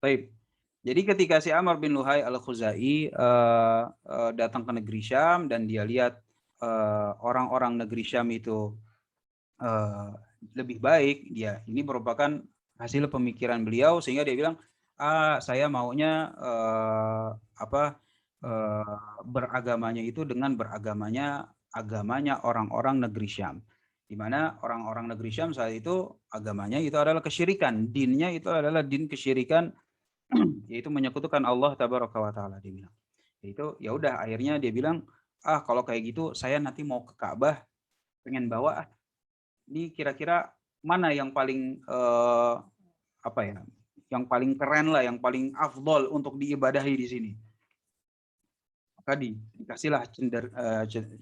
Baik. Jadi ketika si Amr bin Luhai al-Khuzai datang ke negeri Syam dan dia lihat orang-orang negeri Syam itu lebih baik, ini merupakan hasil pemikiran beliau sehingga dia bilang, saya maunya beragamanya itu dengan agamanya orang-orang negeri Syam. Di mana orang-orang negeri Syam saat itu agamanya itu adalah kesyirikan, dinnya itu adalah din kesyirikan, yaitu menyekutukan Allah tabaraka wa taala, dia bilang. Itu ya udah, akhirnya dia bilang, kalau kayak gitu saya nanti mau ke Ka'bah, pengen bawa ini kira-kira mana yang paling yang paling keren lah, yang paling afdol untuk diibadahi di sini. Maka dikasihlah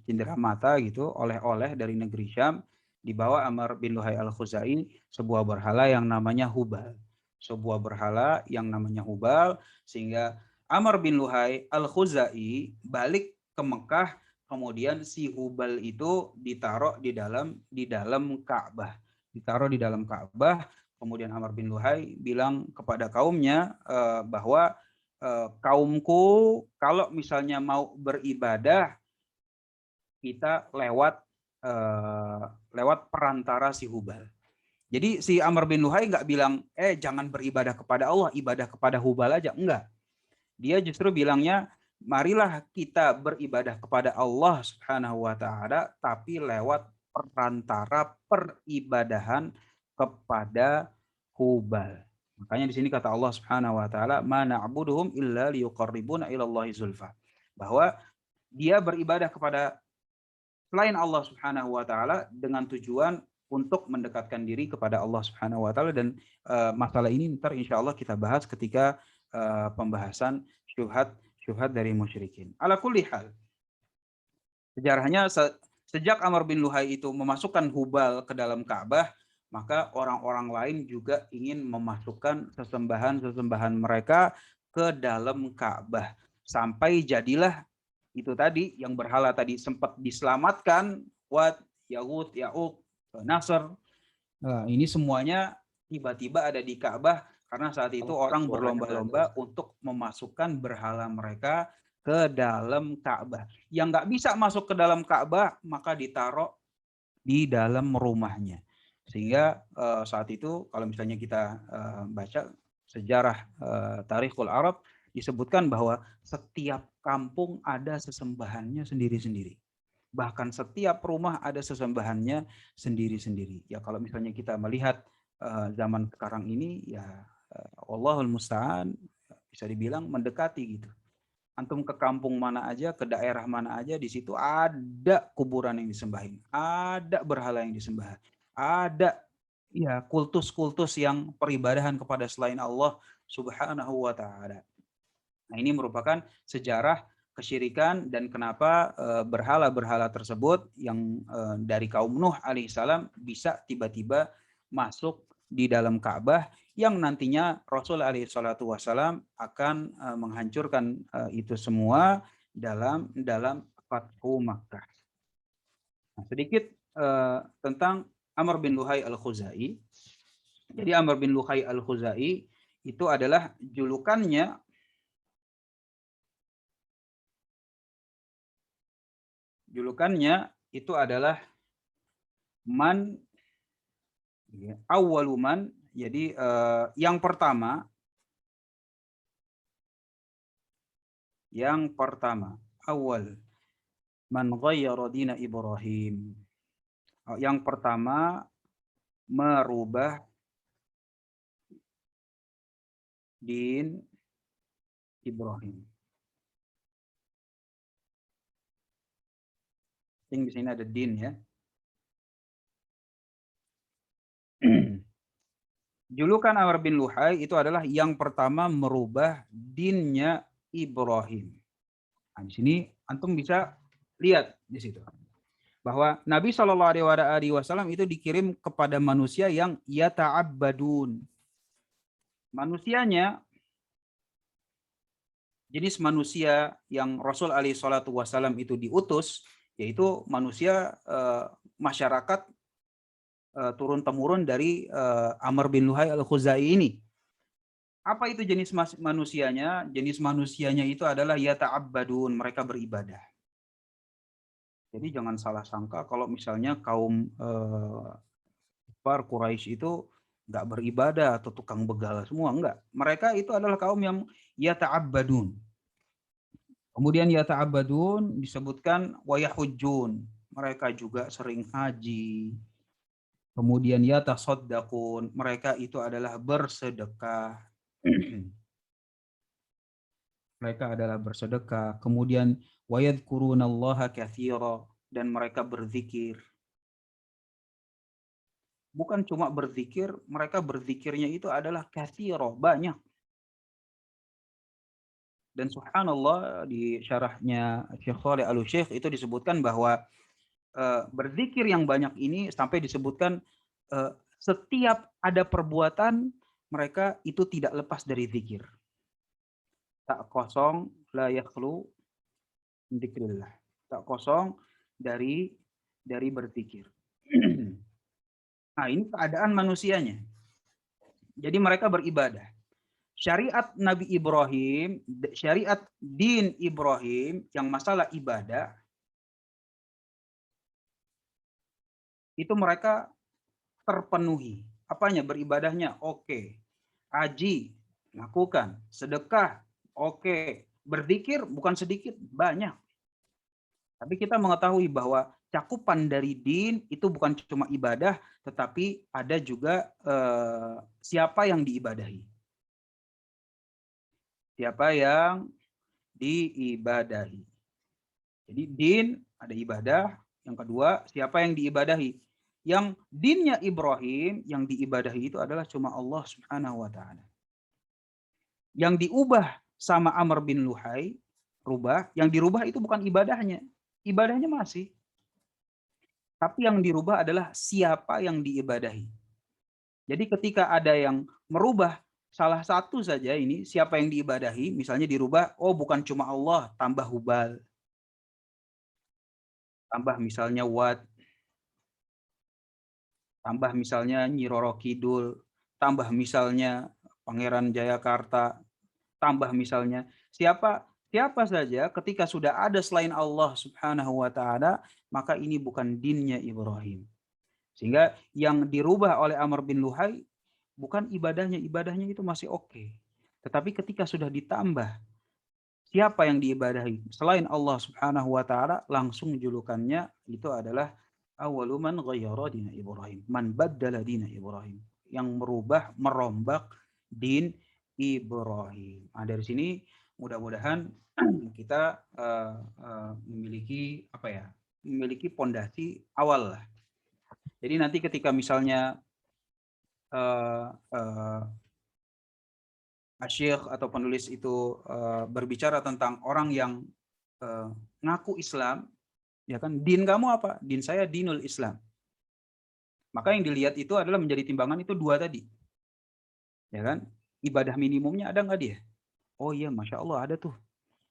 cindera mata gitu, oleh-oleh dari negeri Syam, dibawa Amr bin Luhai al-Khuzai sebuah berhala yang namanya Hubal. Sebuah berhala yang namanya Hubal, sehingga Amr bin Luhai al-Khuzai balik ke Mekah, kemudian si Hubal itu ditaruh di dalam Ka'bah. Ditaruh di dalam Ka'bah, kemudian Amr bin Luhai bilang kepada kaumnya bahwa kaumku kalau misalnya mau beribadah, kita lewat perantara si Hubal. Jadi si Amr bin Luhai nggak bilang, jangan beribadah kepada Allah, ibadah kepada Hubal aja. Enggak. Dia justru bilangnya, marilah kita beribadah kepada Allah Subhanahu wa taala, tapi lewat perantara peribadahan kepada Hubal. Makanya di sini kata Allah Subhanahu wa taala, "Ma na'buduhum illa liyuqarribuna ilallahi zulfa." Bahwa dia beribadah kepada selain Allah Subhanahu wa taala dengan tujuan untuk mendekatkan diri kepada Allah Subhanahu wa taala, dan masalah ini ntar insya Allah kita bahas ketika pembahasan syubhat dari musyrikin. Ala kulli hal, sejarahnya sejak Amr bin Luhai itu memasukkan Hubal ke dalam Ka'bah, maka orang-orang lain juga ingin memasukkan sesembahan-sesembahan mereka ke dalam Ka'bah. Sampai jadilah itu tadi, yang berhala tadi sempat diselamatkan, Wat, Yahud, Ya'uq, Nasr. Nah, ini semuanya tiba-tiba ada di Ka'bah karena saat itu orang berlomba-lomba untuk memasukkan berhala mereka ke dalam Ka'bah. Yang nggak bisa masuk ke dalam Ka'bah maka ditaruh di dalam rumahnya. Sehingga saat itu kalau misalnya kita baca sejarah Tarikhul Arab, disebutkan bahwa setiap kampung ada sesembahannya sendiri-sendiri. Bahkan setiap rumah ada sesembahannya sendiri-sendiri. Ya kalau misalnya kita melihat zaman sekarang ini, ya Allahul Musta'an, bisa dibilang mendekati gitu. Antum ke kampung mana aja, ke daerah mana aja, di situ ada kuburan yang disembahin, ada berhala yang disembah, ada ya kultus-kultus yang peribadahan kepada selain Allah Subhanahu wa taala. Nah, ini merupakan sejarah kesyirikan dan kenapa berhala-berhala tersebut yang dari kaum Nuh alaihissalam bisa tiba-tiba masuk di dalam Ka'bah, yang nantinya Rasul alaihissalatu wassalam akan menghancurkan itu semua dalam Fathu Makkah. Nah, sedikit tentang Amr bin Luhai al-Khuzai. Jadi Amr bin Luhai al-Khuzai itu adalah julukannya itu adalah man, awwaluman. Jadi yang pertama awal man ghayyara dina Ibrahim, yang pertama merubah din Ibrahim. Di sini ada din ya. Julukan Amr bin Luhai itu adalah yang pertama merubah dinnya Ibrahim. Nah, di sini antum bisa lihat di situ bahwa Nabi SAW itu dikirim kepada manusia yang yata'abbadun. Manusianya, jenis manusia yang Rasul SAW itu diutus, yaitu manusia masyarakat turun-temurun dari Amr bin Luhai al-Khuzai ini. Apa itu jenis manusianya? Jenis manusianya itu adalah yata'abbadun, mereka beribadah. Jadi jangan salah sangka kalau misalnya kaum Quraisy itu nggak beribadah atau tukang begal semua, enggak. Mereka itu adalah kaum yang yata'abbadun. Kemudian yata'abbadun disebutkan wayahujjun. Mereka juga sering haji. Kemudian yatasaddaqun, mereka itu adalah bersedekah. Mereka adalah bersedekah. Kemudian wayadhkurunallaha katsira, dan mereka berzikir. Bukan cuma berzikir, mereka berzikirnya itu adalah katsira, banyak. Dan subhanallah di syarahnya Syekh Shalih Al-Syekh itu disebutkan bahwa berzikir yang banyak ini sampai disebutkan setiap ada perbuatan mereka itu tidak lepas dari zikir. Tak kosong la yakhlu dzikrillah. Tak kosong dari berzikir. Nah, ini keadaan manusianya. Jadi mereka beribadah. Syariat Nabi Ibrahim, syariat din Ibrahim yang masalah ibadah itu mereka terpenuhi. Apanya? Beribadahnya oke. Haji lakukan, sedekah oke. Berzikir bukan sedikit, banyak. Tapi kita mengetahui bahwa cakupan dari din itu bukan cuma ibadah, tetapi ada juga siapa yang diibadahi. Siapa yang diibadahi. Jadi din ada ibadah, yang kedua siapa yang diibadahi. Yang dinnya Ibrahim yang diibadahi itu adalah cuma Allah Subhanahu wa taala. Yang diubah sama Amr bin Luhai, yang dirubah itu bukan ibadahnya. Ibadahnya masih. Tapi yang dirubah adalah siapa yang diibadahi. Jadi ketika ada yang merubah salah satu saja ini, siapa yang diibadahi, misalnya dirubah, oh bukan cuma Allah, tambah Hubal. Tambah misalnya Wat. Tambah misalnya Nyi Roro Kidul. Tambah misalnya Pangeran Jayakarta. Tambah misalnya siapa saja ketika sudah ada selain Allah Subhanahu wa taala, maka ini bukan dinnya Ibrahim. Sehingga yang dirubah oleh Amr bin Luhai bukan ibadahnya itu masih oke. Tetapi ketika sudah ditambah siapa yang diibadahi selain Allah Subhanahu wa taala, langsung julukannya itu adalah awwalu man ghayyara dina Ibrahim, man baddala dina Ibrahim, yang merubah, merombak din Ibrahim. Nah, dari sini mudah-mudahan kita memiliki memiliki pondasi awal lah. Jadi nanti ketika misalnya Syekh atau penulis itu berbicara tentang orang yang ngaku Islam, ya kan, din kamu apa? Din saya dinul Islam. Maka yang dilihat itu adalah menjadi timbangan itu dua tadi. Ya kan? Ibadah minimumnya ada nggak dia? Oh iya, Masya Allah ada tuh.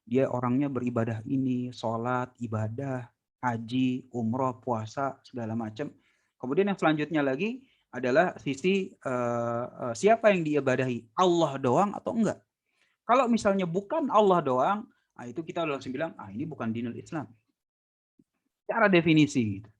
Dia orangnya beribadah ini, sholat, ibadah, haji, umroh, puasa, segala macam. Kemudian yang selanjutnya lagi adalah sisi siapa yang diibadahi, Allah doang atau enggak. Kalau misalnya bukan Allah doang, nah itu kita langsung bilang, ini bukan dinul Islam. Secara definisi, gitu.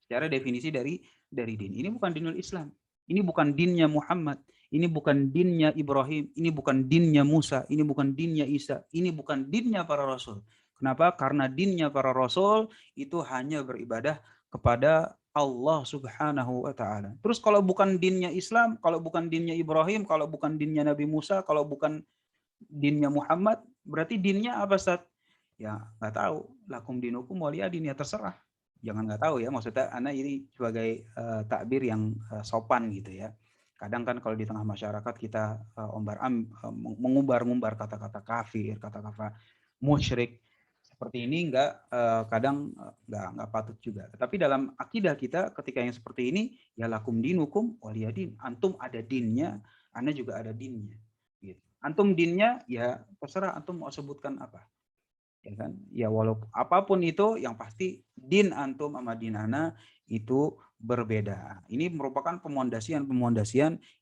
Secara definisi dari din. Ini bukan dinul Islam. Ini bukan dinnya Muhammad. Ini bukan dinnya Ibrahim. Ini bukan dinnya Musa. Ini bukan dinnya Isa. Ini bukan dinnya para rasul. Kenapa? Karena dinnya para rasul itu hanya beribadah kepada Allah Subhanahu wa taala. Terus kalau bukan dinnya Islam, kalau bukan dinnya Ibrahim, kalau bukan dinnya Nabi Musa, kalau bukan dinnya Muhammad, berarti dinnya apa, Ustaz? Ya, nggak tahu. Lakum dinukum waliyadin, ya terserah. Jangan nggak tahu ya, maksudnya anak ini sebagai takbir yang sopan gitu ya. Kadang kan kalau di tengah masyarakat kita mengumbar-ngumbar kata-kata kafir, kata-kata musyrik seperti ini kadang nggak patut juga. Tapi dalam akidah kita ketika yang seperti ini, ya lakum dinukum waliyadin. Antum ada dinnya, ana juga ada dinnya. Gitu. Antum dinnya ya terserah antum mau sebutkan apa. Ya kan? Ya walaupun apapun itu, yang pasti din antum sama din ana itu berbeda. Ini merupakan pemondasian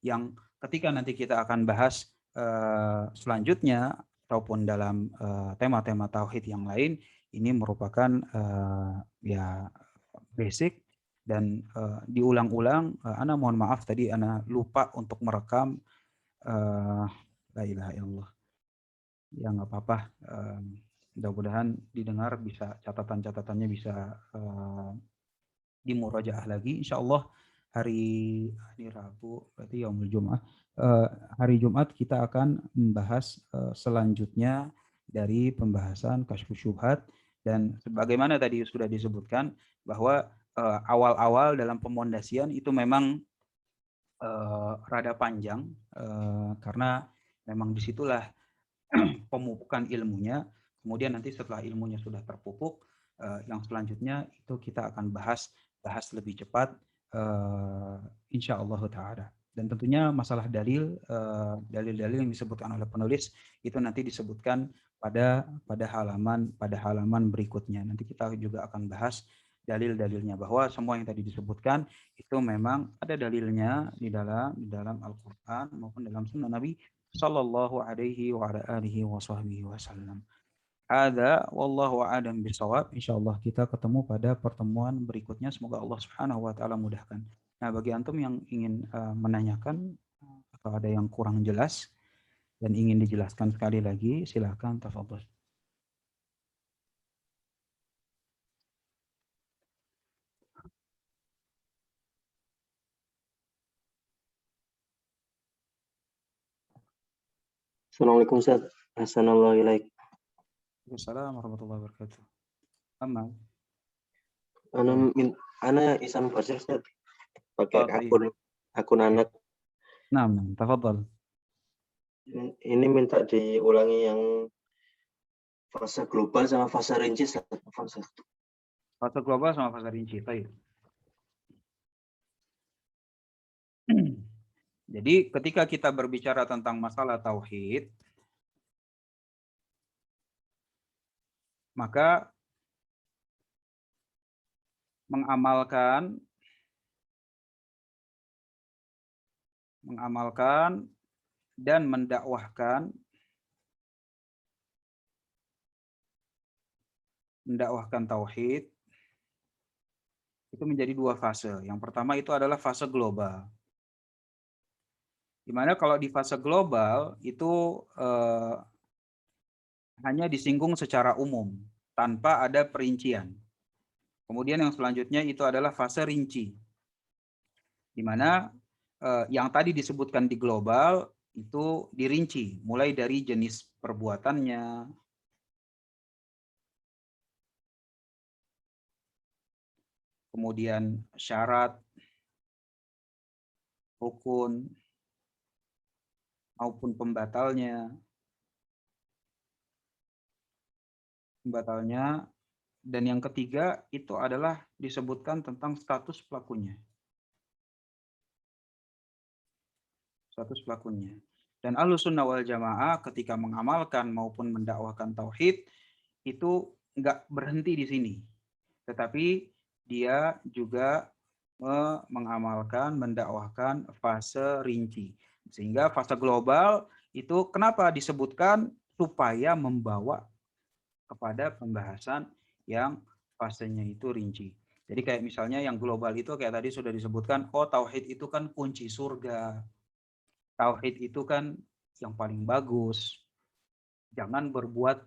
yang ketika nanti kita akan bahas selanjutnya ataupun dalam tema-tema tauhid yang lain, ini merupakan ya basic dan diulang-ulang. Ana mohon maaf tadi ana lupa untuk merekam. La ilaha illallah. Ya nggak apa-apa. Mudah-mudahan didengar, bisa catatan-catatannya bisa dimurojaah lagi. Insya Allah hari Rabu berarti yaumul Jumat. Hari Jumat kita akan membahas selanjutnya dari pembahasan Kasyfus Syubhat, dan sebagaimana tadi sudah disebutkan bahwa awal-awal dalam pemondasian itu memang rada panjang karena memang disitulah pemupukan ilmunya. Kemudian nanti setelah ilmunya sudah terpupuk, yang selanjutnya itu kita akan bahas lebih cepat, insya Allah Ta'ala. Dan tentunya masalah dalil-dalil yang disebutkan oleh penulis itu nanti disebutkan pada halaman berikutnya. Nanti kita juga akan bahas dalil-dalilnya, bahwa semua yang tadi disebutkan itu memang ada dalilnya di dalam Al-Qur'an maupun dalam Sunnah Nabi sallallahu alaihi wa ala alihi wa sahbihi wasallam. Ada wallahu a'lam bishawab. Insyaallah kita ketemu pada pertemuan berikutnya. Semoga Allah Subhanahu wa taala mudahkan. Nah, bagi antum yang ingin menanyakan atau ada yang kurang jelas dan ingin dijelaskan sekali lagi, silakan tafadhol. Assalamualaikum Ustaz. Assalamualaikum. Assalamualaikum warahmatullahi wabarakatuh. Aman. Ana Isam Fasil Ustaz. Pakai akun anak. Nah, tafadhol. Ini minta diulangi yang fase global sama fase rinci. Fase global sama fase rinci. Baik. Jadi ketika kita berbicara tentang masalah tauhid, maka mengamalkan dan mendakwahkan tauhid itu menjadi dua fase. Yang pertama itu adalah fase global. Di mana kalau di fase global itu hanya disinggung secara umum tanpa ada perincian. Kemudian yang selanjutnya itu adalah fase rinci, di mana yang tadi disebutkan di global itu dirinci, mulai dari jenis perbuatannya, kemudian syarat, rukun, maupun pembatalnya, dan yang ketiga itu adalah disebutkan tentang status pelakunya. Dan Ahlussunnah wal Jamaah ketika mengamalkan maupun mendakwahkan tauhid itu nggak berhenti di sini, tetapi dia juga mengamalkan, mendakwahkan fase rinci. Sehingga fase global itu kenapa disebutkan? Supaya membawa kepada pembahasan yang fasenya itu rinci. Jadi kayak misalnya yang global itu kayak tadi sudah disebutkan, oh tauhid itu kan kunci surga. Tauhid itu kan yang paling bagus. Jangan berbuat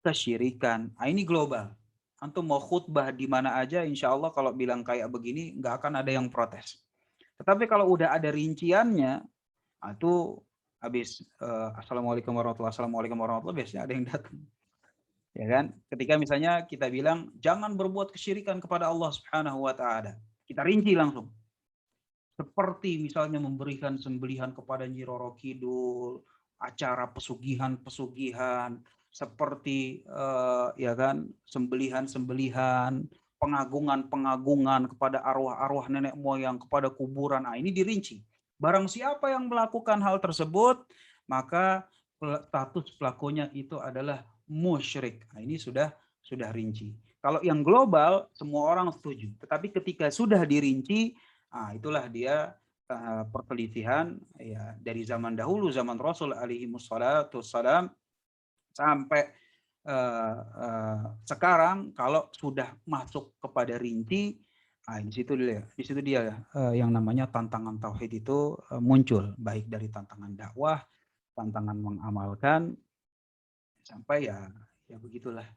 kesyirikan. Nah, ini global. Antum mau khutbah di mana aja, insya Allah kalau bilang kayak begini, nggak akan ada yang protes. Tetapi kalau udah ada rinciannya, itu habis assalamualaikum warahmatullahi wabarakatuh, biasanya ada yang datang. Ya kan? Ketika misalnya kita bilang jangan berbuat kesyirikan kepada Allah Subhanahu wa taala. Kita rinci langsung. Seperti misalnya memberikan sembelihan kepada Nyi Roro Kidul, acara pesugihan-pesugihan, seperti ya kan, sembelihan-sembelihan, pengagungan-pengagungan kepada arwah-arwah nenek moyang, kepada kuburan. Nah, ini dirinci. Barang siapa yang melakukan hal tersebut, maka status pelakunya itu adalah musyrik. Nah, ini sudah rinci. Kalau yang global semua orang setuju, tetapi ketika sudah dirinci, itulah dia perselisihan ya dari zaman dahulu, zaman Rasul alaihi wassalatu wassalam sampai sekarang. Kalau sudah masuk kepada rinci, di situ dia yang namanya tantangan tauhid itu muncul, baik dari tantangan dakwah, tantangan mengamalkan, sampai ya begitulah.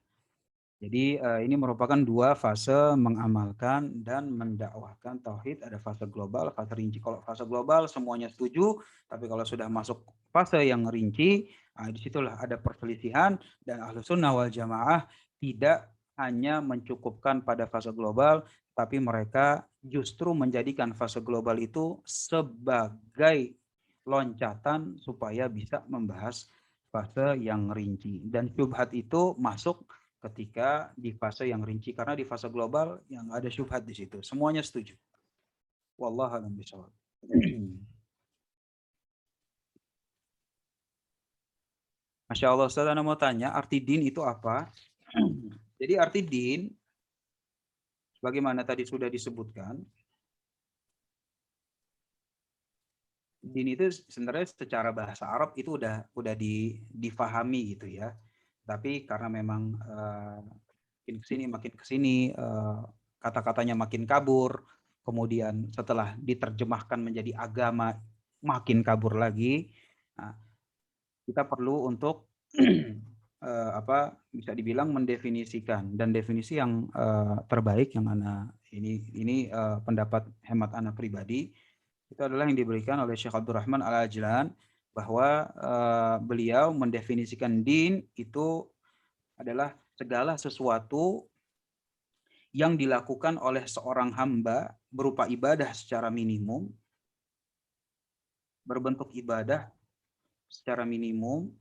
Jadi ini merupakan dua fase mengamalkan dan mendakwahkan tauhid. Ada fase global, fase rinci. Kalau fase global semuanya setuju, tapi kalau sudah masuk fase yang rinci, disitulah ada perselisihan. Dan Ahlus Sunnah wal Jamaah tidak hanya mencukupkan pada fase global, tapi mereka justru menjadikan fase global itu sebagai loncatan supaya bisa membahas fase yang rinci. Dan syubhat itu masuk ketika di fase yang rinci, karena di fase global yang ada syubhat di situ. Semuanya setuju. Wallahu a'lam bishawab. Masya Allah, Ustaz, Anda mau tanya, arti din itu apa? Jadi arti din, bagaimana tadi sudah disebutkan, din itu sebenarnya secara bahasa Arab itu udah difahami gitu ya. Tapi karena memang makin kesini kata-katanya makin kabur, kemudian setelah diterjemahkan menjadi agama makin kabur lagi. Nah, kita perlu untuk bisa dibilang mendefinisikan, dan definisi yang terbaik yang ini pendapat hemat ana pribadi, itu adalah yang diberikan oleh Syekh Abdurrahman Al-Ajlan, bahwa beliau mendefinisikan din itu adalah segala sesuatu yang dilakukan oleh seorang hamba berupa ibadah secara minimum, berbentuk ibadah secara minimum,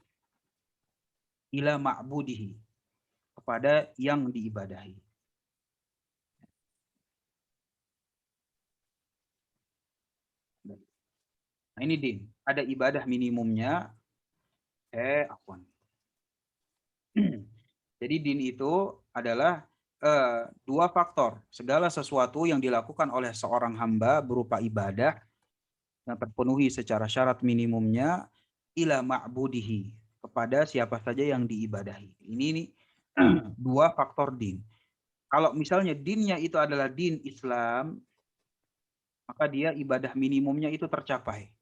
ila ma'budihi, kepada yang diibadahi. Nah ini din, ada ibadah minimumnya. Jadi din itu adalah dua faktor. Segala sesuatu yang dilakukan oleh seorang hamba berupa ibadah yang terpenuhi secara syarat minimumnya, ila ma'budihi, kepada siapa saja yang diibadahi. Ini dua faktor din. Kalau misalnya dinnya itu adalah din Islam, maka dia ibadah minimumnya itu tercapai.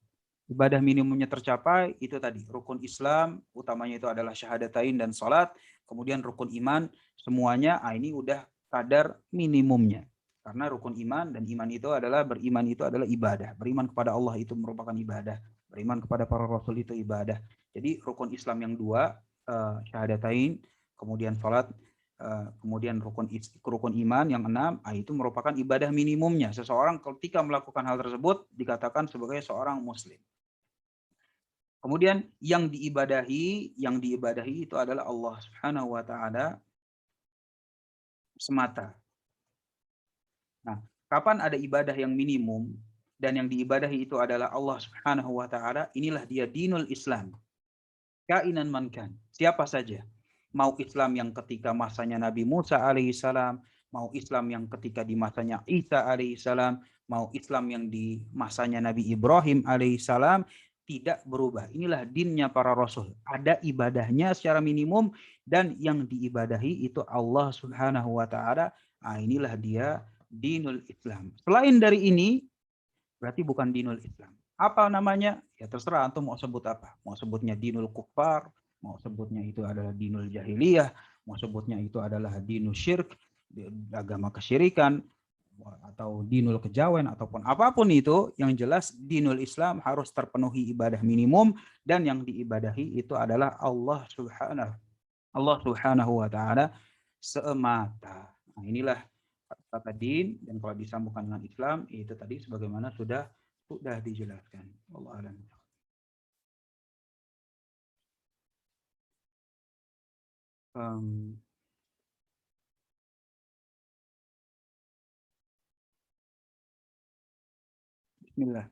Ibadah minimumnya tercapai, itu tadi rukun Islam, utamanya itu adalah syahadatain dan salat, kemudian rukun iman, semuanya ini udah kadar minimumnya. Karena rukun iman dan iman itu adalah, beriman itu adalah ibadah. Beriman kepada Allah itu merupakan ibadah. Beriman kepada para rasul itu ibadah. Jadi rukun Islam yang dua, syahadatain, kemudian salat, kemudian rukun iman yang 6, itu merupakan ibadah minimumnya. Seseorang ketika melakukan hal tersebut dikatakan sebagai seorang muslim. Kemudian yang diibadahi itu adalah Allah Subhanahu wa taala semata. Nah, kapan ada ibadah yang minimum dan yang diibadahi itu adalah Allah Subhanahu wa taala, inilah dia dinul Islam. Kainan mankan, siapa saja. Mau Islam yang ketika masanya Nabi Musa alaihissalam, mau Islam yang ketika di masanya Isa alaihissalam, mau Islam yang di masanya Nabi Ibrahim alaihissalam, tidak berubah. Inilah dinnya para rasul. Ada ibadahnya secara minimum, dan yang diibadahi itu Allah Subhanahu wa taala. Inilah dia dinul Islam. Selain dari ini berarti bukan dinul Islam. Apa namanya? Ya terserah antum mau sebut apa. Mau sebutnya dinul kufar, mau sebutnya itu adalah dinul jahiliyah, mau sebutnya itu adalah dinul syirk, agama kesyirikan, atau dinul kejawen, ataupun apapun itu, yang jelas dinul Islam harus terpenuhi ibadah minimum, dan yang diibadahi itu adalah Allah Subhanahu wa taala semata. Nah, inilah kata din, dan kalau disambungkan dengan Islam itu tadi sebagaimana sudah dijelaskan. Wallahu a'lam. Bismillah.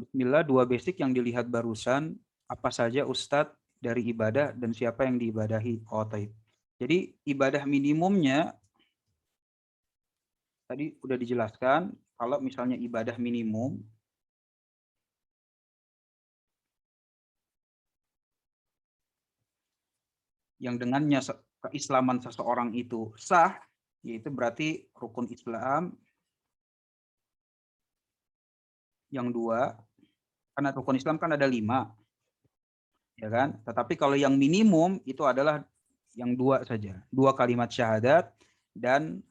Bismillah, dua basic yang dilihat barusan, apa saja Ustadz dari ibadah dan siapa yang diibadahi? Taib. Jadi ibadah minimumnya tadi udah dijelaskan kalau misalnya ibadah minimum yang dengannya keislaman seseorang itu sah, yaitu berarti rukun Islam yang 2, karena rukun Islam kan ada 5, ya kan? Tetapi kalau yang minimum itu adalah yang 2 saja, 2 kalimat syahadat dan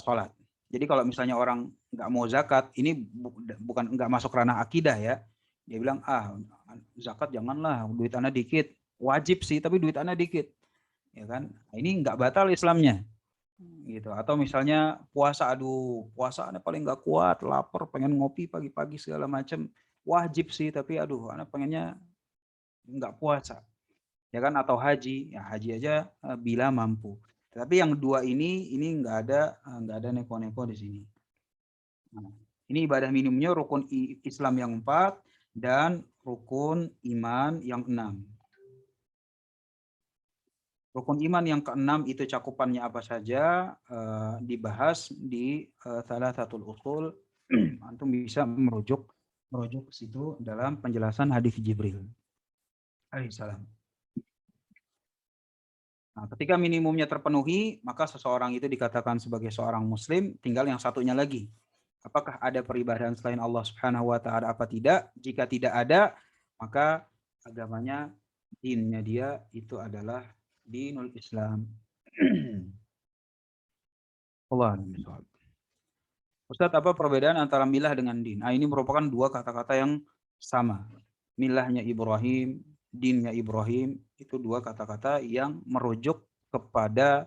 sholat. Jadi kalau misalnya orang nggak mau zakat, ini bukan nggak masuk ranah akidah ya. Dia bilang, zakat janganlah, duit anak dikit. Wajib sih, tapi duit anak dikit. Ya kan? Ini nggak batal Islamnya. Gitu. Atau misalnya puasa, aduh, puasa anak paling nggak kuat, lapar, pengen ngopi pagi-pagi segala macam. Wajib sih, tapi aduh, anak pengennya nggak puasa. Ya kan? Atau haji, ya haji aja bila mampu. Tapi yang 2 ini nggak ada neko-neko di sini. Nah, ini ibadah minimumnya rukun Islam yang 4 dan rukun iman yang 6. Rukun iman yang ke-6 itu cakupannya apa saja, dibahas di salah satu usul. Antum bisa merujuk ke situ dalam penjelasan hadis Jibril alaihissalam. Nah, ketika minimumnya terpenuhi, maka seseorang itu dikatakan sebagai seorang muslim. Tinggal yang satunya lagi. Apakah ada peribadahan selain Allah Subhanahu wa taala apa tidak? Jika tidak ada, maka agamanya, dinnya dia itu adalah dinul Islam. Allah. Ustadz, apa perbedaan antara milah dengan din? Nah, ini merupakan 2 kata-kata yang sama. Milahnya Ibrahim, dinnya Ibrahim, itu 2 kata-kata yang merujuk kepada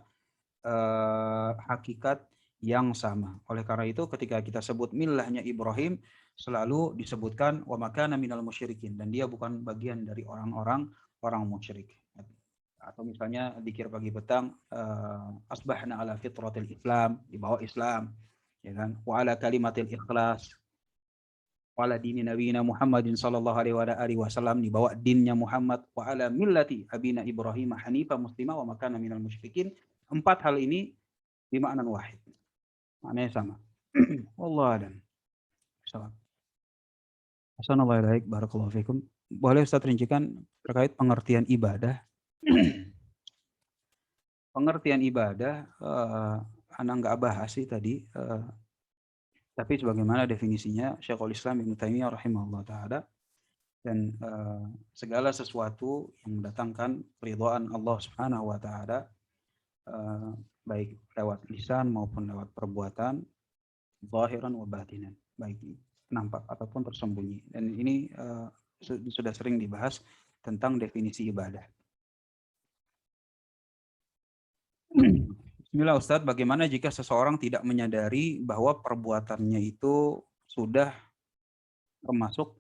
hakikat yang sama. Oleh karena itu ketika kita sebut milahnya Ibrahim, selalu disebutkan wa makana minal musyrikin, dan dia bukan bagian dari orang musyrik. Atau misalnya dzikir pagi petang, asbahna ala fitratil Islam, di bawah Islam, ya kan? Wa ala kalimatil ikhlas, wa ala dini nabiyina Muhammadin sallallahu alaihi wasallam, di bawah dinnya Muhammad, wa ala millati abina Ibrahim hanifa muslima wa makana minal musyrikin. 4 hal ini bimakna wahid. Maknanya sama. Wallahu a'lam. Assalamualaikum warahmatullahi barakallahu fikum. Boleh Ustaz rincikan terkait pengertian ibadah? Pengertian ibadah, anak nggak bahas sih tadi, tapi sebagaimana definisinya Syekhul Islam Ibnu Taimiyah rahimahullah ta'ala, dan segala sesuatu yang mendatangkan keridhaan Allah Subhanahu wa ta'ala, baik lewat lisan maupun lewat perbuatan, zahiran wa batinan, baik nampak ataupun tersembunyi. Dan ini sudah sering dibahas tentang definisi ibadah. Bismillah Ustadz, bagaimana jika seseorang tidak menyadari bahwa perbuatannya itu sudah termasuk,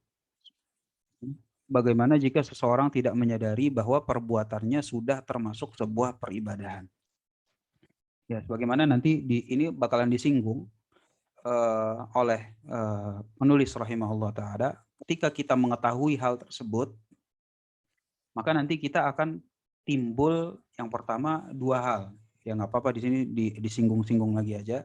bagaimana jika seseorang tidak menyadari bahwa perbuatannya sudah termasuk sebuah peribadahan? Ya, sebagaimana nanti ini bakalan disinggung oleh penulis rahimahullah ta'ala. Ketika kita mengetahui hal tersebut, maka nanti kita akan timbul yang pertama 2 hal. Ya nggak apa-apa di sini disinggung-singgung lagi aja.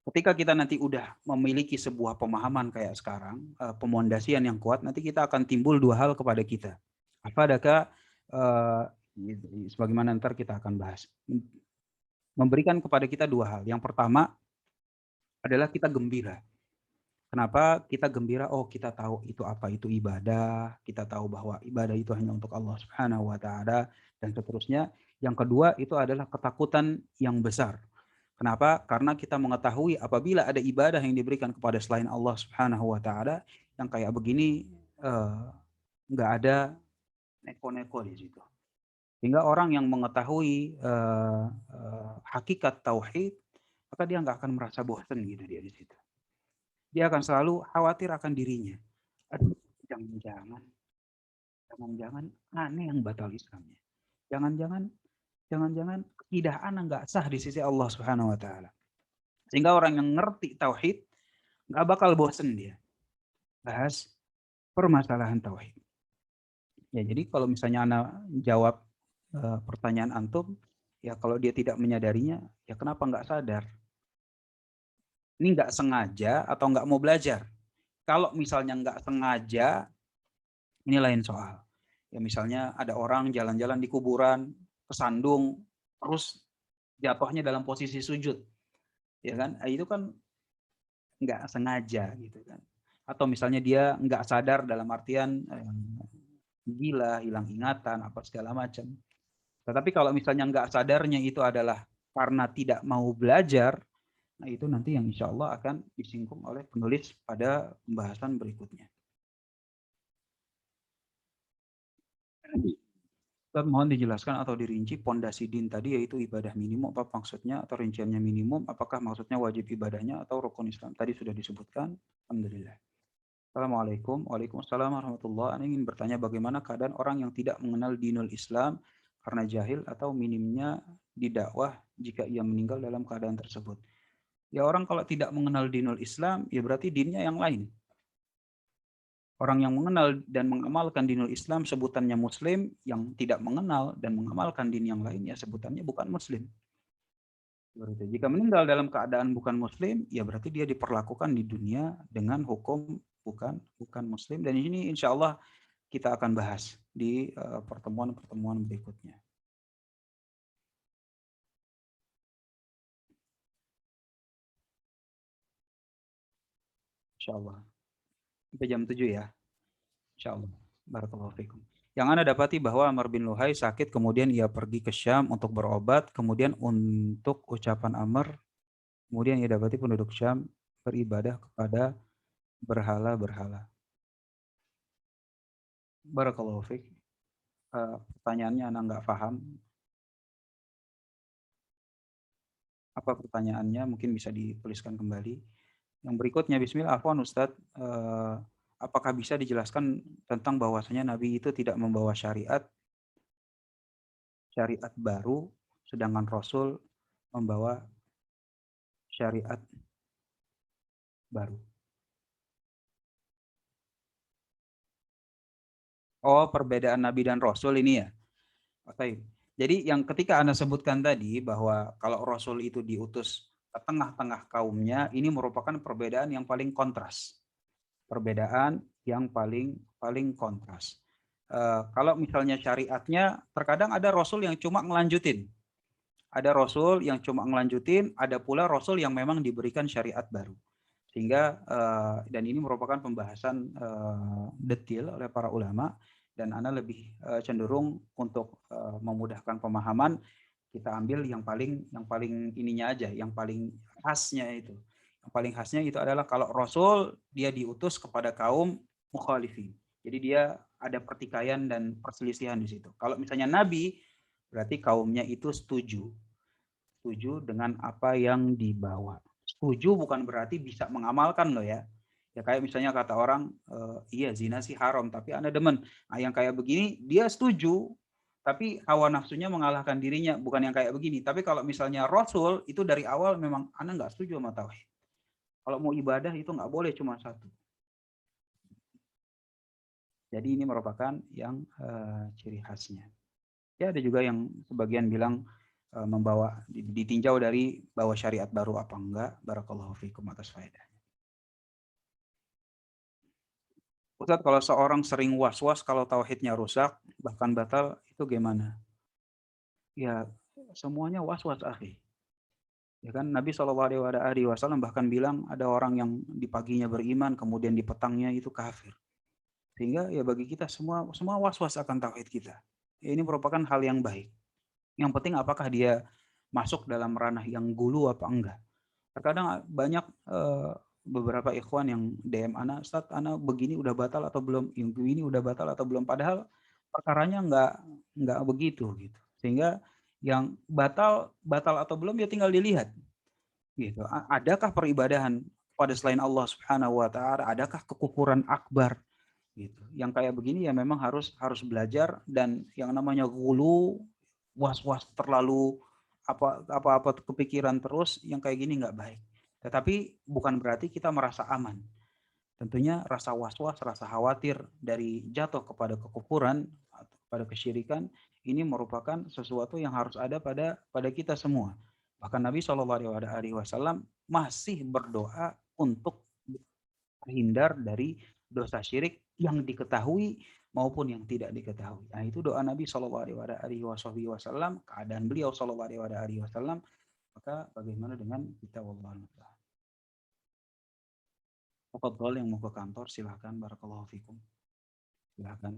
Ketika kita nanti udah memiliki sebuah pemahaman kayak sekarang, pemondasian yang kuat, nanti kita akan timbul 2 hal kepada kita. Apa adakah, sebagaimana ntar kita akan bahas. Memberikan kepada kita 2 hal. Yang pertama adalah kita gembira. Kenapa kita gembira? Oh, kita tahu itu apa itu ibadah, kita tahu bahwa ibadah itu hanya untuk Allah Subhanahu wa taala, dan seterusnya. Yang kedua itu adalah ketakutan yang besar. Kenapa? Karena kita mengetahui apabila ada ibadah yang diberikan kepada selain Allah Subhanahu wa taala yang kayak begini, nggak ada neko-neko di situ. Sehingga orang yang mengetahui hakikat tauhid, maka dia nggak akan merasa bosan gitu dia di situ. Dia akan selalu khawatir akan dirinya. Aduh, jangan-jangan aneh yang batal Islamnya. Jangan-jangan akidah ana nggak sah di sisi Allah Subhanahu wa taala. Sehingga orang yang ngerti tauhid nggak bakal bosen dia bahas permasalahan tauhid. Ya, jadi kalau misalnya ana jawab pertanyaan antum, ya kalau dia tidak menyadarinya, ya kenapa nggak sadar? Ini nggak sengaja atau nggak mau belajar. Kalau misalnya nggak sengaja, ini lain soal. Ya misalnya ada orang jalan-jalan di kuburan, kesandung, terus jatuhnya dalam posisi sujud, ya kan? Itu kan nggak sengaja gitu kan. Atau misalnya dia nggak sadar dalam artian gila, hilang ingatan, apa segala macam. Tetapi kalau misalnya nggak sadarnya itu adalah karena tidak mau belajar, nah itu nanti yang insya Allah akan disinggung oleh penulis pada pembahasan berikutnya. Ustaz, mohon dijelaskan atau dirinci pondasi din tadi, yaitu ibadah minimum, apa maksudnya atau rinciannya minimum, apakah maksudnya wajib ibadahnya atau rukun Islam? Tadi sudah disebutkan. Alhamdulillah. Assalamualaikum. Waalaikumsalam warahmatullahi wabarakatuh. Ana ingin bertanya bagaimana keadaan orang yang tidak mengenal dinul Islam karena jahil atau minimnya didakwah jika ia meninggal dalam keadaan tersebut. Ya orang kalau tidak mengenal dinul Islam, ya berarti dinnya yang lain. Orang yang mengenal dan mengamalkan dinul Islam sebutannya Muslim, yang tidak mengenal dan mengamalkan din yang lain ya sebutannya bukan Muslim. Jika meninggal dalam keadaan bukan Muslim, ya berarti dia diperlakukan di dunia dengan hukum bukan Muslim. Dan ini insya Allah kita akan bahas di pertemuan-pertemuan berikutnya. Insya Allah. Sampai jam 7 ya. Insya Allah. Barakallahu fikum. Yang Anda dapati bahwa Amr bin Luhai sakit, kemudian ia pergi ke Syam untuk berobat, kemudian untuk ucapan Amr, kemudian ia dapati penduduk Syam beribadah kepada berhala-berhala. Barakallahu fikum. Pertanyaannya Anda nggak paham. Apa pertanyaannya? Mungkin bisa dituliskan kembali. Yang berikutnya, bismillah, afwan Ustadz, apakah bisa dijelaskan tentang bahwasanya Nabi itu tidak membawa syariat baru, sedangkan Rasul membawa syariat baru? Oh, perbedaan Nabi dan Rasul ini ya? Oke. Jadi yang ketika Anda sebutkan tadi bahwa kalau Rasul itu diutus ke tengah-tengah kaumnya, ini merupakan perbedaan yang paling kontras. Perbedaan yang paling kontras. Kalau misalnya syariatnya, terkadang ada Rasul yang cuma ngelanjutin. Ada Rasul yang cuma ngelanjutin, ada pula Rasul yang memang diberikan syariat baru. Sehingga, dan ini merupakan pembahasan detail oleh para ulama, dan Anda lebih cenderung untuk memudahkan pemahaman, kita ambil yang paling ininya aja, yang paling khasnya itu. Yang paling khasnya itu adalah kalau Rasul dia diutus kepada kaum mukhalifin. Jadi dia ada pertikaian dan perselisihan di situ. Kalau misalnya Nabi, berarti kaumnya itu setuju dengan apa yang dibawa. Setuju bukan berarti bisa mengamalkan loh ya. Ya kayak misalnya kata orang, iya zina sih haram, tapi Anda demen. Nah, yang kayak begini dia setuju, tapi hawa nafsunya mengalahkan dirinya, bukan yang kayak begini. Tapi kalau misalnya Rasul itu dari awal memang Anda nggak setuju sama tauhid. Kalau mau ibadah itu nggak boleh cuma satu. Jadi ini merupakan yang ciri khasnya. Ya ada juga yang sebagian bilang membawa ditinjau dari bawa syariat baru apa enggak. Barakallahu fikum atas faedahnya. Ustaz, kalau seorang sering was-was kalau tauhidnya rusak bahkan batal, itu gimana? Ya semuanya was-was akhi. Ya kan Nabi SAW bahkan bilang ada orang yang di paginya beriman kemudian di petangnya itu kafir. Sehingga ya bagi kita semua was-was akan tauhid kita. Ya, ini merupakan hal yang baik. Yang penting apakah dia masuk dalam ranah yang gulu apa enggak. Terkadang banyak beberapa ikhwan yang DM ana, Ustaz, ana begini udah batal atau belum, yang ini udah batal atau belum, padahal perkaranya enggak begitu gitu. Sehingga yang batal atau belum ya tinggal dilihat. Gitu. Adakah peribadahan pada selain Allah Subhanahu wa taala, adakah kekufuran akbar gitu. Yang kayak begini ya memang harus belajar, dan yang namanya gulu, was-was terlalu apa kepikiran terus, yang kayak gini nggak baik. Tetapi bukan berarti kita merasa aman. Tentunya rasa was-was, rasa khawatir dari jatuh kepada kekufuran atau kepada kesyirikan, ini merupakan sesuatu yang harus ada pada kita semua. Bahkan Nabi SAW masih berdoa untuk terhindar dari dosa syirik yang diketahui maupun yang tidak diketahui. Nah, itu doa Nabi SAW, keadaan beliau SAW. Maka bagaimana dengan kita, wallahu a'lam. Tafadhol yang mau ke kantor silahkan, barakallahu fikum. Silahkan.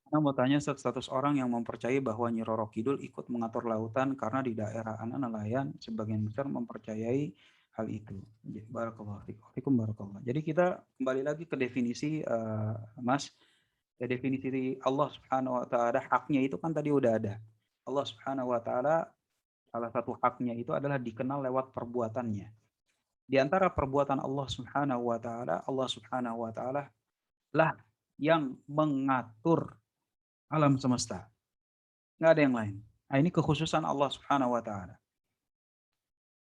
Saya mau tanya status orang yang mempercayai bahwa Nyi Roro Kidul ikut mengatur lautan karena di daerah Ana nelayan sebagian besar mempercayai hal itu. Barakallahu fikum, barakallah. Jadi kita kembali lagi ke definisi Mas. Ya, definisi Allah Subhanahu wa taala haknya itu kan tadi udah ada. Allah Subhanahu wa taala salah satu haknya itu adalah dikenal lewat perbuatannya. Di antara perbuatan Allah Subhanahu wa taala lah yang mengatur alam semesta. Nggak ada yang lain. Nah, ini kekhususan Allah Subhanahu wa taala.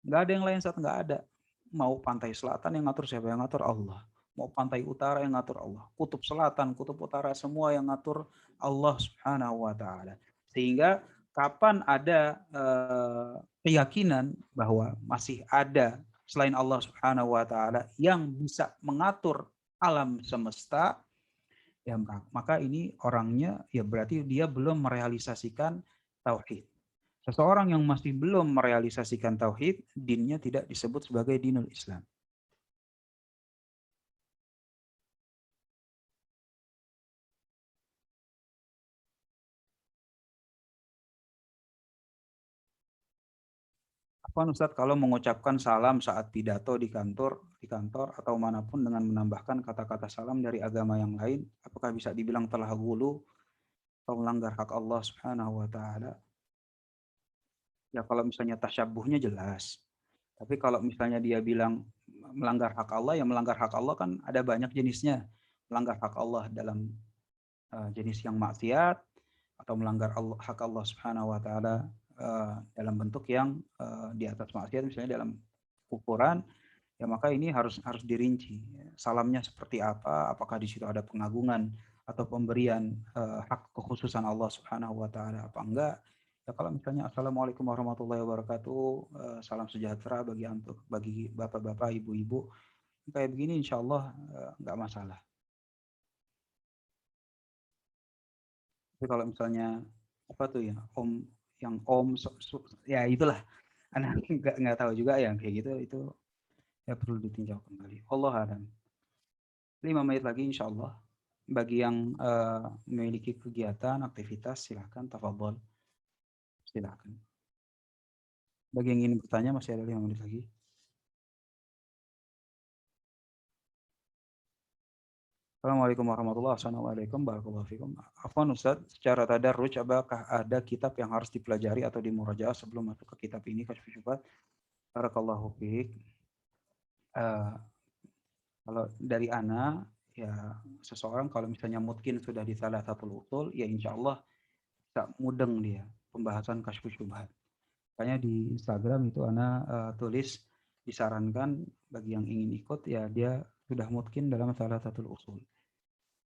Nggak ada yang lain, saat nggak ada. Mau pantai selatan yang ngatur, siapa yang ngatur? Allah. Mau pantai utara yang ngatur, Allah. Kutub selatan, kutub utara, semua yang ngatur Allah Subhanahu wa taala. Sehingga kapan ada keyakinan bahwa masih ada selain Allah Subhanahu wa taala yang bisa mengatur alam semesta, ya maka ini orangnya ya berarti dia belum merealisasikan tauhid. Seseorang yang masih belum merealisasikan tauhid, dinnya tidak disebut sebagai dinul Islam. Apa Ustadz kalau mengucapkan salam saat pidato di kantor atau manapun dengan menambahkan kata-kata salam dari agama yang lain, apakah bisa dibilang telah gulu atau melanggar hak Allah Subhanahu wa taala? Ya kalau misalnya tasyabuhnya jelas. Tapi kalau misalnya dia bilang melanggar hak Allah, ya melanggar hak Allah kan ada banyak jenisnya. Melanggar hak Allah dalam jenis yang maksiat, atau melanggar hak Allah Subhanahu wa taala dalam bentuk yang di atas maksiat, misalnya dalam ukuran, ya maka ini harus dirinci. Salamnya seperti apa? Apakah di situ ada pengagungan atau pemberian hak kekhususan Allah Subhanahu wa taala apa enggak? Ya kalau misalnya assalamualaikum warahmatullahi wabarakatuh, salam sejahtera bagi bapak-bapak, ibu-ibu, kayak begini insya Allah enggak masalah. Tapi kalau misalnya apa tuh ya, ya itulah, anak nggak tahu juga yang kayak gitu, itu ya perlu ditinjau kembali. Allah alam. 5 menit lagi insya Allah. Bagi yang memiliki kegiatan, aktivitas, silahkan tafadhol. Silahkan. Bagi yang ingin bertanya masih ada 5 menit lagi. Assalamualaikum warahmatullahi wabarakatuh. Assalamualaikum warahmatullahi wabarakatuh. Afwan Ustaz, secara tadarruj apakah ada kitab yang harus dipelajari atau dimurajaah sebelum masuk ke kitab ini, Kasyfus Syubhat? Barakallahu fiik. Kalau dari ana, ya seseorang kalau misalnya mungkin sudah di salah satu usul, ya insya Allah bisa mudeng dia pembahasan Kasyfus Syubhat. Makanya di Instagram itu ana tulis disarankan bagi yang ingin ikut, ya dia sudah mungkin dalam salah satu usul.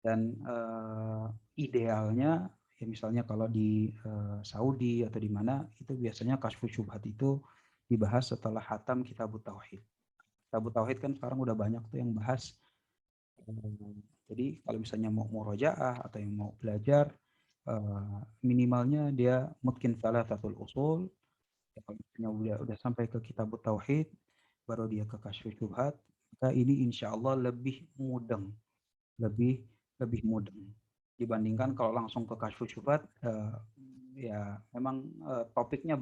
Dan idealnya ya misalnya kalau di Saudi atau di mana, itu biasanya Kasyfus Syubhat itu dibahas setelah hatam Kitabut Tauhid. Kitabut Tauhid kan sekarang udah banyak tuh yang bahas. Jadi kalau misalnya mau murojaah atau yang mau belajar, minimalnya dia mungkin salah satu usul. Ya, kalau misalnya udah sampai ke Kitabut Tauhid, baru dia ke Kasyfus Syubhat, maka ini insya Allah lebih mudeng, lebih mudeng dibandingkan kalau langsung ke Kasyfus Syubhat. Ya memang topiknya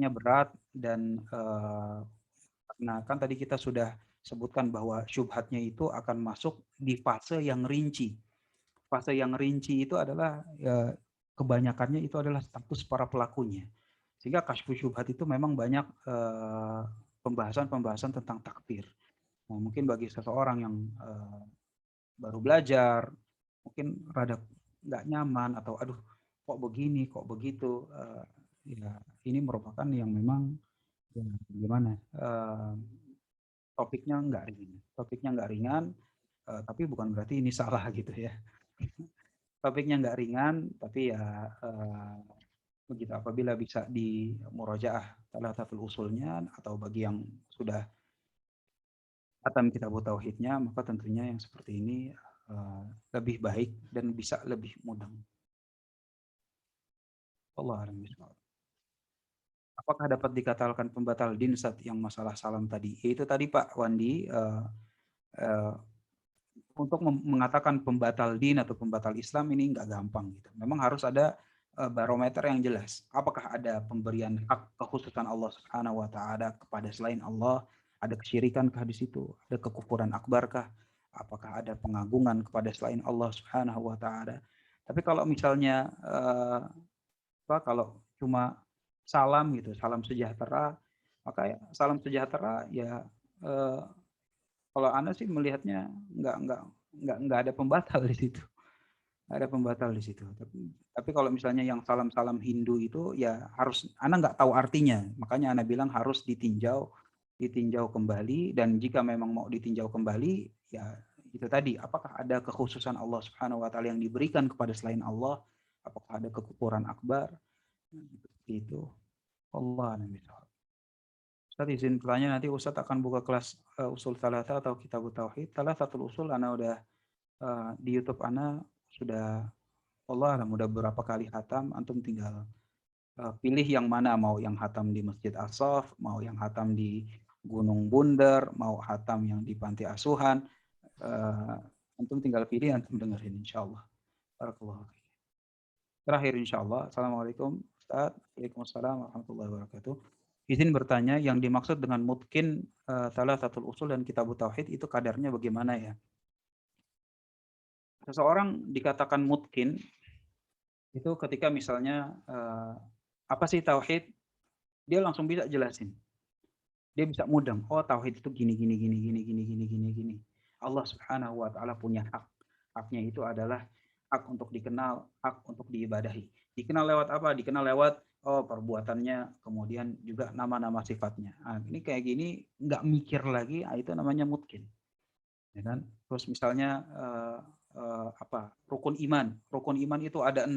berat dan nah kan tadi kita sudah sebutkan bahwa syubhatnya itu akan masuk di fase yang rinci. Fase yang rinci itu adalah kebanyakannya itu adalah status para pelakunya. Sehingga Kasyfus Syubhat itu memang banyak pembahasan tentang takfir. Nah, mungkin bagi seseorang yang baru belajar, mungkin rada nggak nyaman atau aduh kok begini, kok begitu, ya ini merupakan yang memang ya, gimana, topiknya nggak ringan. Tapi bukan berarti ini salah gitu ya. Topiknya nggak ringan, tapi ya begitu, apabila bisa di murojaah salah satu usulnya, atau bagi yang sudah khatam kitab tauhidnya, maka tentunya yang seperti ini lebih baik dan bisa lebih mudah. Allah a'lam bishawab. Apakah dapat dikatakan pembatal dinsat yang masalah salam tadi? Itu tadi Pak Wandi, untuk mengatakan pembatal din atau pembatal Islam ini nggak gampang gitu. Memang harus ada barometer yang jelas. Apakah ada pemberian hak kekhususan Allah Subhanahu wa taala kepada selain Allah? Ada kesyirikankah di situ? Ada kekufuran akbarkah? Apakah ada pengagungan kepada selain Allah Subhanahu wa taala? Tapi kalau misalnya kalau cuma salam gitu, salam sejahtera, maka ya, salam sejahtera ya kalau Anda sih melihatnya nggak ada pembatal di situ. Nggak ada pembatal di situ. Tapi kalau misalnya yang salam-salam Hindu itu ya harus Anda nggak tahu artinya. Makanya Anda bilang harus ditinjau kembali, dan jika memang mau ditinjau kembali ya itu tadi, apakah ada kekhususan Allah Subhanahu wa taala yang diberikan kepada selain Allah? Apakah ada kekufuran akbar? Seperti itu. Allah a'lam bishawab. Ustaz izin bertanya, nanti Ustaz akan buka kelas usul thalatha atau kitab tauhid. Thalathatul usul Ana udah di YouTube Ana sudah, Allah alam udah berapa kali hatam, antum tinggal pilih yang mana, mau yang hatam di Masjid As-Saff, mau yang hatam di Gunung Bunder, mau hatam yang di Panti Asuhan. Antum tinggal pilih, antum dengerin insyaallah. Barakallahu fiik. Terakhir insyaallah. Assalamualaikum Ustaz. Waalaikumsalam warahmatullahi wabarakatuh. Izin bertanya, yang dimaksud dengan mungkin salah satu usul dan kitab tauhid itu kadarnya bagaimana ya? Seseorang dikatakan mungkin itu ketika misalnya apa sih tauhid, dia langsung bisa jelasin. Dia bisa mudeng, oh tauhid itu gini gini gini gini gini gini gini gini. Allah Subhanahu wa taala punya hak. Haknya itu adalah hak untuk dikenal, hak untuk diibadahi. Dikenal lewat apa? Dikenal lewat perbuatannya, kemudian juga nama-nama sifatnya. Nah, ini kayak gini nggak mikir lagi, itu namanya mungkin. Ya kan? Terus misalnya rukun iman. Rukun iman itu ada 6.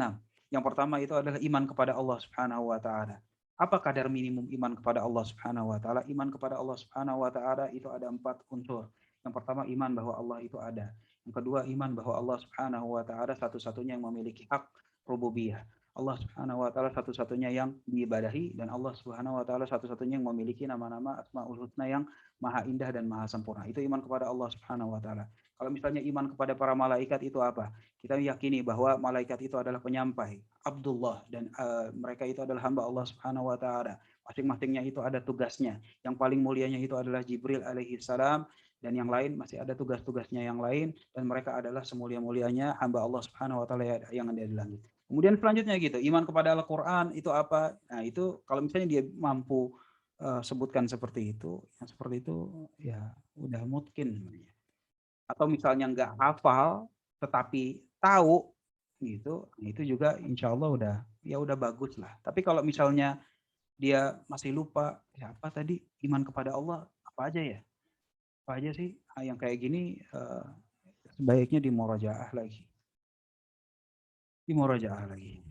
Yang pertama itu adalah iman kepada Allah Subhanahu wa taala. Apa kadar minimum iman kepada Allah Subhanahu wa taala? Iman kepada Allah Subhanahu wa taala itu ada 4 unsur. Yang pertama iman bahwa Allah itu ada. Yang kedua iman bahwa Allah Subhanahu wa taala satu-satunya yang memiliki hak rububiyah. Allah Subhanahu wa taala satu-satunya yang diibadahi, dan Allah Subhanahu wa taala satu-satunya yang memiliki nama-nama Asmaul Husna yang maha indah dan maha sempurna. Itu iman kepada Allah Subhanahu wa taala. Kalau misalnya iman kepada para malaikat itu apa? Kita yakini bahwa malaikat itu adalah penyampai, Abdullah, dan mereka itu adalah hamba Allah Subhanahu wa taala. Masing-masingnya itu ada tugasnya. Yang paling mulianya itu adalah Jibril alaihi salam, dan yang lain masih ada tugas-tugasnya yang lain, dan mereka adalah semulia-mulianya hamba Allah Subhanahu wa taala yang ada di langit. Kemudian selanjutnya gitu, iman kepada Al-Qur'an itu apa? Nah, itu kalau misalnya dia mampu sebutkan seperti itu, yang seperti itu ya udah mungkin namanya. Atau misalnya nggak hafal tetapi tahu gitu, itu juga insya Allah udah bagus lah. Tapi kalau misalnya dia masih lupa, ya apa tadi, iman kepada Allah apa aja ya? Apa aja sih? Yang kayak gini sebaiknya dimurajaah lagi. Dimurajaah lagi.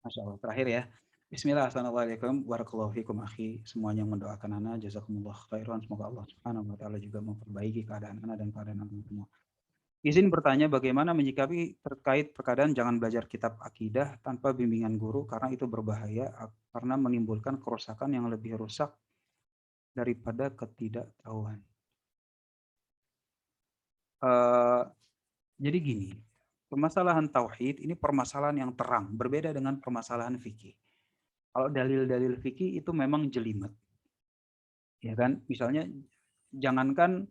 Masya Allah. Terakhir ya. Bismillah, assalamualaikum warahmatullahi fikum akhi. Semuanya mendoakan ana, jazakumullah khairan. Semoga Allah Subhanahu wa taala juga memperbaiki keadaan ana dan keadaan ana semua. Izin bertanya, bagaimana menyikapi terkait perkataan jangan belajar kitab akidah tanpa bimbingan guru karena itu berbahaya karena menimbulkan kerusakan yang lebih rusak daripada ketidaktahuan. Jadi gini, permasalahan tauhid ini permasalahan yang terang, berbeda dengan permasalahan fikih. Kalau dalil-dalil fikih itu memang jelimet, ya kan? Misalnya jangankan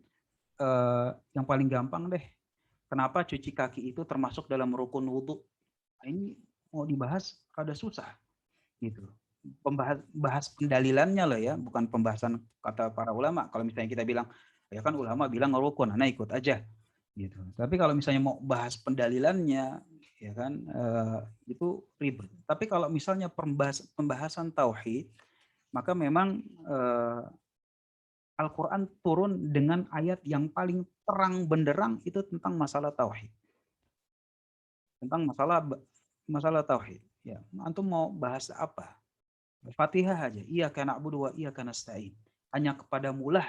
yang paling gampang deh, kenapa cuci kaki itu termasuk dalam rukun wudhu? Nah, ini mau dibahas ada susah, gitu. Bahas pendalilannya loh ya, bukan pembahasan kata para ulama. Kalau misalnya kita bilang, ya kan ulama bilang rukun, nah ikut aja, gitu. Tapi kalau misalnya mau bahas pendalilannya, ya kan itu ribet. Tapi kalau misalnya pembahasan tauhid, maka memang Al-Quran turun dengan ayat yang paling terang benderang itu tentang masalah tauhid. Tentang masalah tauhid. Ya, antum mau bahas apa? Fatihah aja. Iyyaka na'budu wa iyyaka nasta'in. Hanya kepadamulah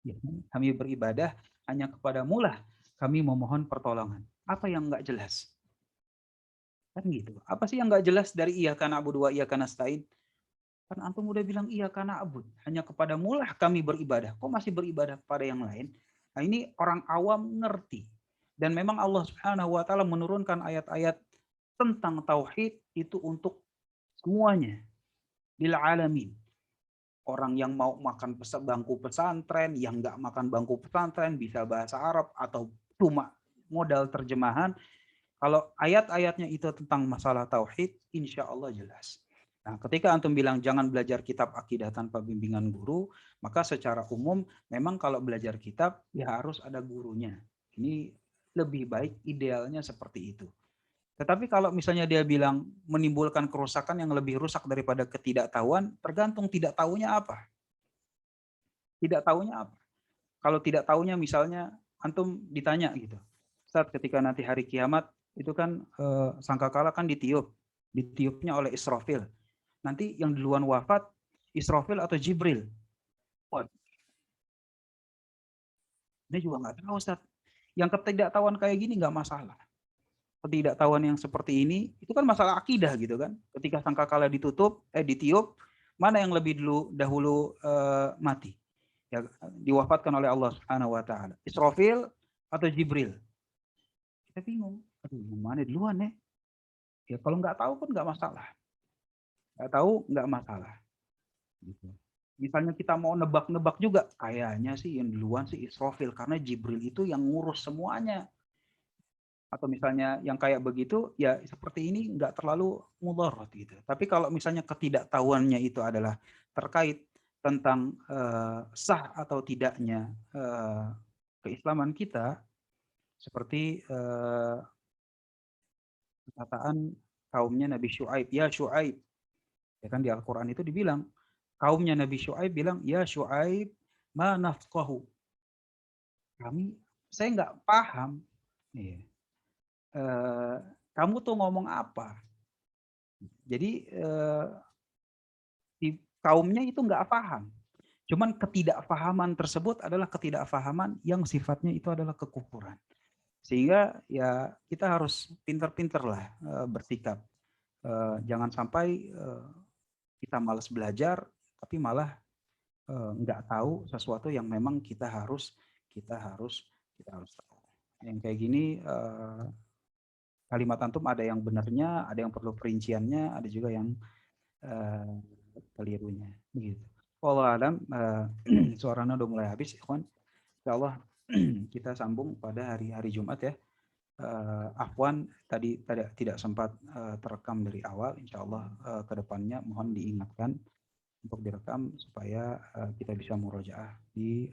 ya, kami beribadah, hanya kepadamulah kami memohon pertolongan. Apa yang enggak jelas? Kan gitu. Apa sih yang enggak jelas dari iyyaka na'budu wa iyyaka nasta'in? Kan antum udah bilang iya karena abud. Hanya kepadamulah kami beribadah. Kok masih beribadah kepada yang lain? Nah ini orang awam ngerti. Dan memang Allah Subhanahu wa taala menurunkan ayat-ayat tentang tauhid itu untuk semuanya. Lil alamin. Orang yang mau makan bangku pesantren, yang nggak makan bangku pesantren, bisa bahasa Arab atau cuma modal terjemahan. Kalau ayat-ayatnya itu tentang masalah tauhid, insya Allah jelas. Nah, ketika antum bilang jangan belajar kitab akidah tanpa bimbingan guru, maka secara umum memang kalau belajar kitab ya harus ada gurunya. Ini lebih baik idealnya seperti itu. Tetapi kalau misalnya dia bilang menimbulkan kerusakan yang lebih rusak daripada ketidaktahuan, tergantung tidak tahunya apa. Tidak tahunya apa. Kalau tidak tahunya misalnya antum ditanya gitu. Saat ketika nanti hari kiamat itu kan sangkakala kan ditiupnya oleh Israfil. Nanti yang duluan wafat Israfil atau Jibril. Wah, ini juga nggak tahu Ustaz. Yang ketidaktahuan kayak gini nggak masalah. Ketidaktahuan yang seperti ini itu kan masalah akidah gitu kan. Ketika sangkakala ditiup, mana yang lebih dahulu mati? Ya, diwafatkan oleh Allah Subhanahu wa taala. Israfil atau Jibril? Kita bingung. Aduh, mana duluan ya? Ya kalau nggak tahu pun nggak masalah. Nggak tahu nggak masalah. Gitu. Misalnya kita mau nebak-nebak juga, kayaknya sih yang duluan sih Israfil karena Jibril itu yang ngurus semuanya. Atau misalnya yang kayak begitu, ya seperti ini nggak terlalu mudarat gitu. Tapi kalau misalnya ketidaktahuannya itu adalah terkait tentang sah atau tidaknya keislaman kita, seperti perkataan kaumnya Nabi Syuaib, ya Syuaib, ya kan di Al-Quran itu dibilang kaumnya Nabi Syuaib bilang, ya Syuaib, ma nafqahu. Saya nggak paham. Iya. Kamu tuh ngomong apa? Jadi kaumnya itu nggak paham. Cuman ketidakpahaman tersebut adalah ketidakpahaman yang sifatnya itu adalah kekufuran. Sehingga ya kita harus pintar-pintar lah bersikap. Jangan sampai kita malas belajar, tapi malah nggak tahu sesuatu yang memang kita harus tahu. Yang kayak gini kalimat antum ada yang benarnya, ada yang perlu perinciannya, ada juga yang kelirunya. Begitu. Wallahu alam, suaranya udah mulai habis, ikhwan. Insyaallah kita sambung pada hari Jumat ya. Afwan tadi tidak sempat terekam dari awal. Insyaallah ke depannya mohon diingatkan untuk direkam supaya kita bisa murojaah di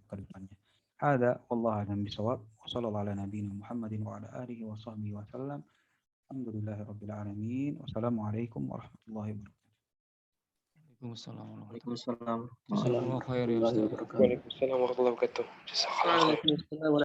ke depannya. Hada wallahu a'lam bishawab. Wassallallahu ala nabiyina Muhammadin wa ala alihi wa sahbihi wasallam. Alhamdulillahirabbil alamin. Wassalamualaikum warahmatullahi wabarakatuh. Waalaikumsalam warahmatullahi Waalaikumsalam wabarakatuh. warahmatullahi wabarakatuh. Waalaikumsalam warahmatullahi wabarakatuh. Jazakallah khair.